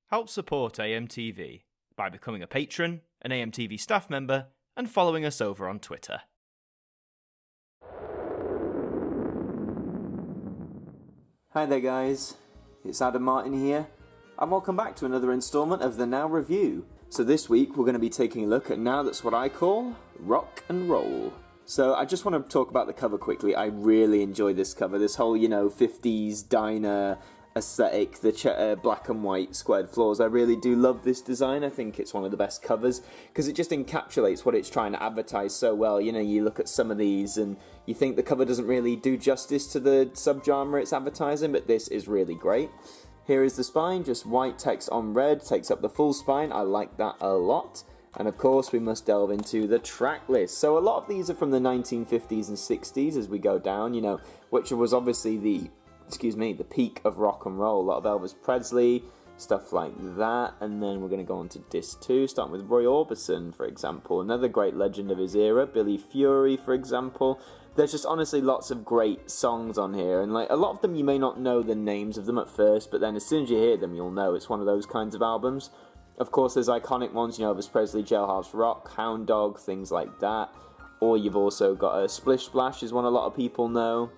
Help support AMTV by becoming a patron, an AMTV staff member, and following us over on Twitter. Hi there guys, it's Adam Martin here, and welcome back to another instalment of the Now Review. So this week we're going to be taking a look at Now That's What I Call Rock and Roll. So I just want to talk about the cover quickly. I really enjoy this cover, this whole, 50s diner aesthetic, the black and white squared floors. I really do love this design. I think it's one of the best covers because it just encapsulates what it's trying to advertise so well. You look at some of these and you think the cover doesn't really do justice to the subgenre it's advertising, but this is really great. Here is the spine, just white text on red, takes up the full spine. I like that a lot. And of course we must delve into the track list. So a lot of these are from the 1950s and 60s as we go down, which was obviously the peak of rock and roll. A lot of Elvis Presley, stuff like that. And then we're going to go on to disc 2, starting with Roy Orbison, for example. Another great legend of his era. Billy Fury, for example. There's just honestly lots of great songs on here. And a lot of them you may not know the names of them at first, but then as soon as you hear them, you'll know it's one of those kinds of albums. Of course, there's iconic ones, Elvis Presley, Jailhouse Rock, Hound Dog, things like that. Or you've also got a Splish Splash is one a lot of people know.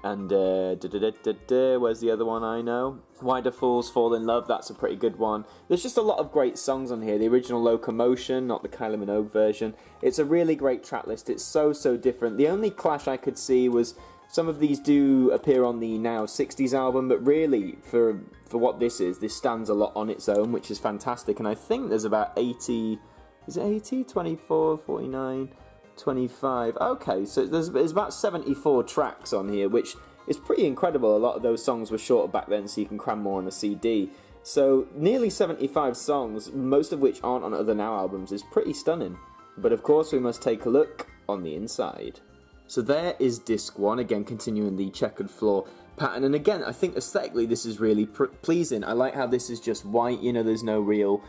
And where's the other one I know? Why Do Fools Fall in Love, that's a pretty good one. There's just a lot of great songs on here. The original Locomotion, not the Kylie Minogue version. It's a really great track list. It's so different. The only clash I could see was some of these do appear on the Now 60s album, but really, for what this stands a lot on its own, which is fantastic. And I think there's about 80, is it 80? 24, 49... 25. Okay, so there's about 74 tracks on here, which is pretty incredible. A lot of those songs were shorter back then, so you can cram more on a CD. So nearly 75 songs, most of which aren't on other Now albums, is pretty stunning. But of course, we must take a look on the inside. So there is disc 1, again continuing the checkered floor pattern. And again, I think aesthetically this is really pleasing. I like how this is just white, there's no real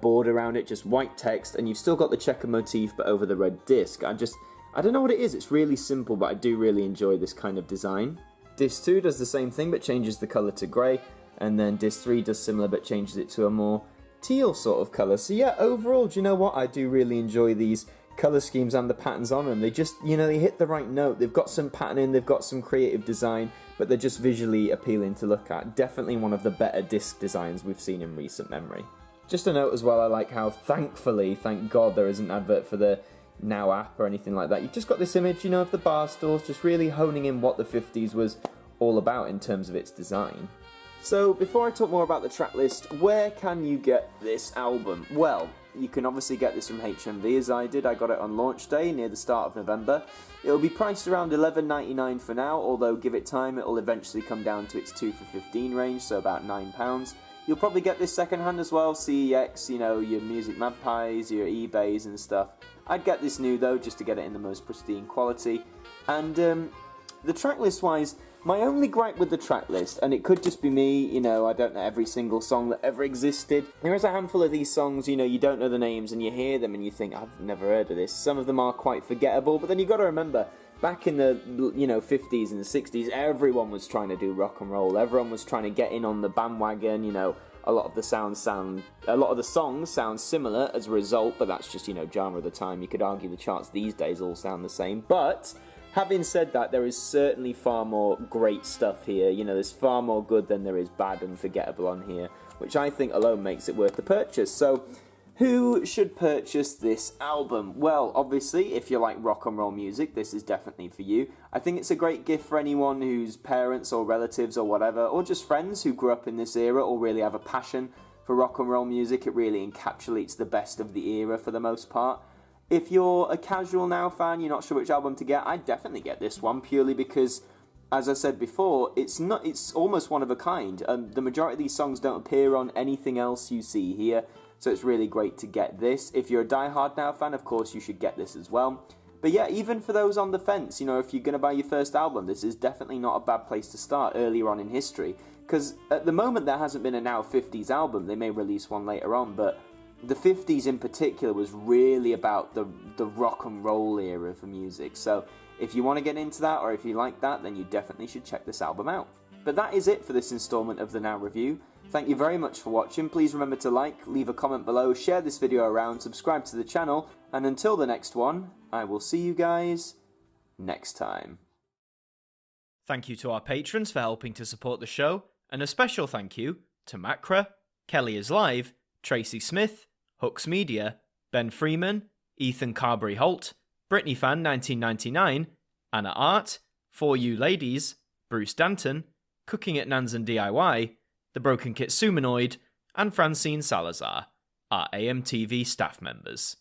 board around it, just white text, and you've still got the checker motif but over the red disc. I don't know what it is, it's really simple, but I do really enjoy this kind of design. Disc 2 does the same thing but changes the colour to grey, and then disc 3 does similar but changes it to a more teal sort of colour. So yeah, overall, do you know what? I do really enjoy these colour schemes and the patterns on them. They just, they hit the right note. They've got some patterning, they've got some creative design, but they're just visually appealing to look at. Definitely one of the better disc designs we've seen in recent memory. Just a note as well, I like how, thankfully, thank God, there isn't an advert for the Now app or anything like that. You've just got this image, of the bar stools, just really honing in what the 50s was all about in terms of its design. So, before I talk more about the track list, where can you get this album? Well, you can obviously get this from HMV, as I did. I got it on launch day, near the start of November. It'll be priced around $11.99 for now, although give it time, it'll eventually come down to its 2 for $15 range, so about £9. You'll probably get this secondhand as well, CEX, your Music Magpies, your eBays and stuff. I'd get this new though, just to get it in the most pristine quality. And the track list wise, my only gripe with the track list, and it could just be me, I don't know every single song that ever existed. There is a handful of these songs, you don't know the names and you hear them and you think, I've never heard of this. Some of them are quite forgettable, but then you've got to remember, back in the 50s and 60s, everyone was trying to do rock and roll. Everyone was trying to get in on the bandwagon. A lot of the songs sound similar as a result, but that's just genre of the time. You could argue the charts these days all sound the same. But having said that, there is certainly far more great stuff here. There's far more good than there is bad and forgettable on here, which I think alone makes it worth the purchase. So, who should purchase this album? Well, obviously, if you like rock and roll music, this is definitely for you. I think it's a great gift for anyone whose parents or relatives or whatever, or just friends who grew up in this era or really have a passion for rock and roll music. It really encapsulates the best of the era for the most part. If you're a casual Now fan, you're not sure which album to get, I'd definitely get this one, purely because, as I said before, it's almost one of a kind. The majority of these songs don't appear on anything else you see here. So it's really great to get this. If you're a die-hard Now fan, of course, you should get this as well. But yeah, even for those on the fence, if you're going to buy your first album, this is definitely not a bad place to start earlier on in history. Because at the moment, there hasn't been a Now 50s album. They may release one later on, but the 50s in particular was really about the rock and roll era for music. So if you want to get into that, or if you like that, then you definitely should check this album out. But that is it for this installment of the Now Review. Thank you very much for watching. Please remember to like, leave a comment below, share this video around, subscribe to the channel, and until the next one, I will see you guys next time. Thank you to our patrons for helping to support the show, and a special thank you to Macra, Kelly is Live, Tracy Smith, Hooks Media, Ben Freeman, Ethan Carberry-Holt, Brittany Fan 1999, Anna Art, For You Ladies, Bruce Danton, Cooking at Nansen DIY, The Broken Kit Sumanoid, and Francine Salazar, our AMTV staff members.